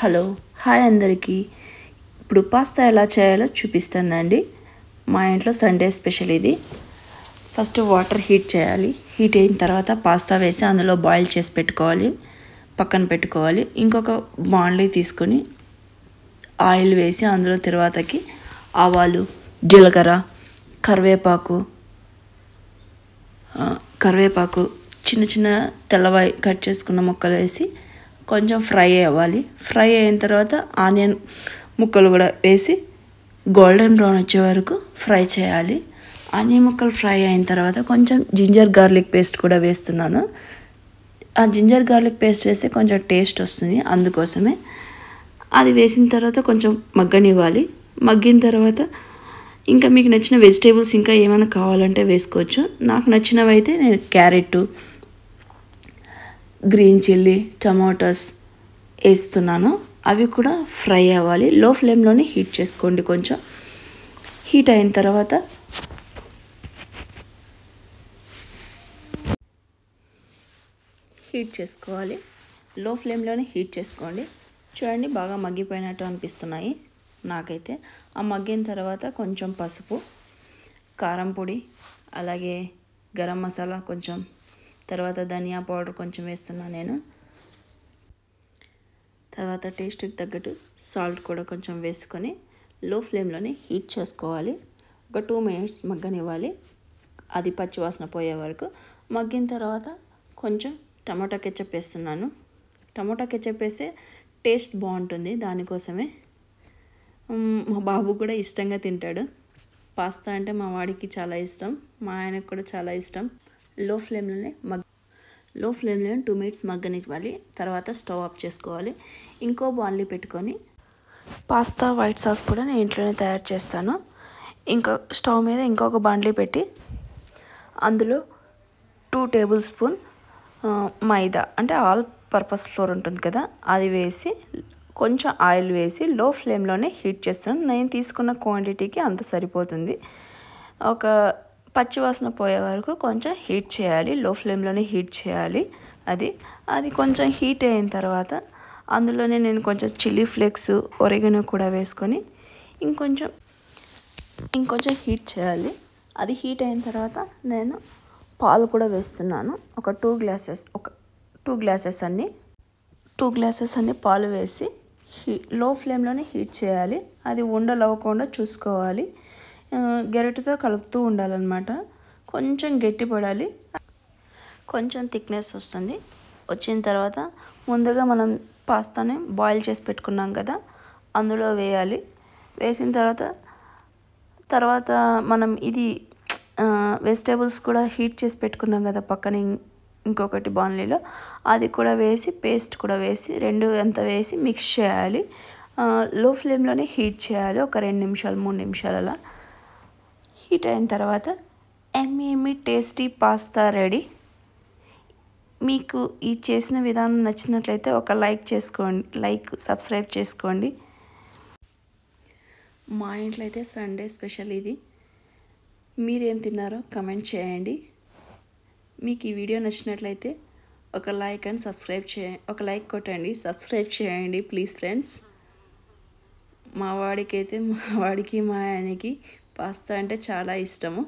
Hello hi అందరికీ. ఇప్పుడు pasta ఎలా చేయాలో చూపిస్తానండి. మా ఇంట్లో సండే స్పెషల్ ఇది. ఫస్ట్ వాటర్ హీట్ చేయాలి. హీట్ అయిన తర్వాత పాస్తా వేసి అందులో బాయిల్ చేసి పెట్టుకోవాలి, పక్కన పెట్టుకోవాలి. ఇంకొక బాండ్లీ తీసుకొని ఆయిల్ వేసి అందులో తర్వాతకి ఆవాలు, జీలకర్ర, కరివేపాకు చిన్న చిన్న తెల్లవాయి కట్ చేసుకున్న ముక్కలు వేసి కొంచెం ఫ్రై అవ్వాలి. ఫ్రై అయిన తర్వాత ఆనియన్ ముక్కలు కూడా వేసి గోల్డెన్ బ్రౌన్ వచ్చే వరకు ఫ్రై చేయాలి. ఆనియన్ ముక్కలు ఫ్రై అయిన తర్వాత కొంచెం జింజర్ గార్లిక్ పేస్ట్ కూడా వేస్తున్నాను. ఆ జింజర్ గార్లిక్ పేస్ట్ వేస్తే కొంచెం టేస్ట్ వస్తుంది, అందుకోసమే. అది వేసిన తర్వాత కొంచెం మగ్గనివ్వాలి. మగ్గిన తర్వాత ఇంకా మీకు నచ్చిన వెజిటేబుల్స్ ఇంకా ఏమైనా కావాలంటే వేసుకోవచ్చు. నాకు నచ్చినవి అయితే నేను క్యారెట్, గ్రీన్ చిల్లీ, టమాటోస్ వేస్తున్నాను. అవి కూడా ఫ్రై అవ్వాలి. లో ఫ్లేమ్లోనే హీట్ చేసుకోండి. కొంచెం హీట్ అయిన తర్వాత హీట్ చేసుకోవాలి. లో ఫ్లేమ్లోనే హీట్ చేసుకోండి. చూడండి, బాగా మగ్గిపోయినట్టు అనిపిస్తున్నాయి నాకైతే. ఆ మగ్గిన తర్వాత కొంచెం పసుపు, కారం పొడి, అలాగే గరం మసాలా కొంచెం, తర్వాత ధనియా పౌడర్ కొంచెం వేస్తున్నాను నేను. తర్వాత టేస్ట్కి తగ్గట్టు సాల్ట్ కూడా కొంచెం వేసుకొని లో ఫ్లేమ్లోనే హీట్ చేసుకోవాలి. ఒక 2 minutes మగ్గనివ్వాలి, అది పచ్చివాసన పోయే వరకు. మగ్గిన తర్వాత కొంచెం టమాటా కెచప్ వేస్తున్నాను. టమాటా కెచప్ వేస్తే టేస్ట్ బాగుంటుంది, దానికోసమే. మా బాబు కూడా ఇష్టంగా తింటాడు. పాస్తా అంటే మా వాడికి చాలా ఇష్టం, మా ఆయనకు కూడా చాలా ఇష్టం. లో ఫ్లేమ్లోనే 2 minutes మగ్గనివ్వాలి. తర్వాత స్టవ్ ఆఫ్ చేసుకోవాలి. ఇంకో బాండ్లీ పెట్టుకొని పాస్తా వైట్ సాస్ కూడా నేను ఇంట్లోనే తయారు చేస్తాను. ఇంకో స్టవ్ మీద ఇంకొక బాండ్లీ పెట్టి అందులో 2 tablespoons మైదా, అంటే ఆల్ పర్పస్ ఫ్లోర్ ఉంటుంది కదా, అది వేసి కొంచెం ఆయిల్ వేసి లో ఫ్లేమ్లోనే హీట్ చేస్తాను. నేను తీసుకున్న క్వాంటిటీకి అంత సరిపోతుంది. ఒక పచ్చివాసన పోయే వరకు కొంచెం హీట్ చేయాలి. లో ఫ్లేమ్లోనే హీట్ చేయాలి. అది కొంచెం హీట్ అయిన తర్వాత అందులోనే నేను కొంచెం చిల్లీ ఫ్లేక్స్, ఒరిగనో కూడా వేసుకొని ఇంకొంచెం హీట్ చేయాలి. అది హీట్ అయిన తర్వాత నేను పాలు కూడా వేస్తున్నాను. ఒక 2 గ్లాసెస్ అన్ని పాలు వేసి లో ఫ్లేమ్లోనే హీట్ చేయాలి. అది ఉండలు అవ్వకుండా చూసుకోవాలి. గరిటెతో కలుపుతూ ఉండాలన్నమాట. కొంచెం గట్టి పడాలి, కొంచెం థిక్నెస్ వస్తుంది. వచ్చిన తర్వాత ముందుగా మనం పాస్తాని బాయిల్ చేసి పెట్టుకున్నాం కదా, అందులో వేయాలి. వేసిన తర్వాత మనం ఇది వెజిటేబుల్స్ కూడా హీట్ చేసి పెట్టుకున్నాం కదా పక్కన ఇంకొకటి బాండ్లీలో, అది కూడా వేసి పేస్ట్ కూడా వేసి 2 అంత వేసి మిక్స్ చేయాలి. లో ఫ్లేమ్లోనే హీట్ చేయాలి. ఒక 2 నిమిషాలు 3 నిమిషాలు అలా హీట్ అయిన తర్వాత ఎమ్మీ టేస్టీ పాస్తా రెడీ. మీకు ఈ చేసిన విధానం నచ్చినట్లయితే ఒక సబ్స్క్రైబ్ చేసుకోండి. మా ఇంట్లో అయితే సండే స్పెషల్ ఇది. మీరేం తిన్నారో కమెంట్ చేయండి. మీకు ఈ వీడియో నచ్చినట్లయితే ఒక లైక్ కొట్టండి, సబ్స్క్రైబ్ చేయండి ప్లీజ్ ఫ్రెండ్స్. మా వాడికి మా ఆయనకి పాస్తా అంటే చాలా ఇష్టము.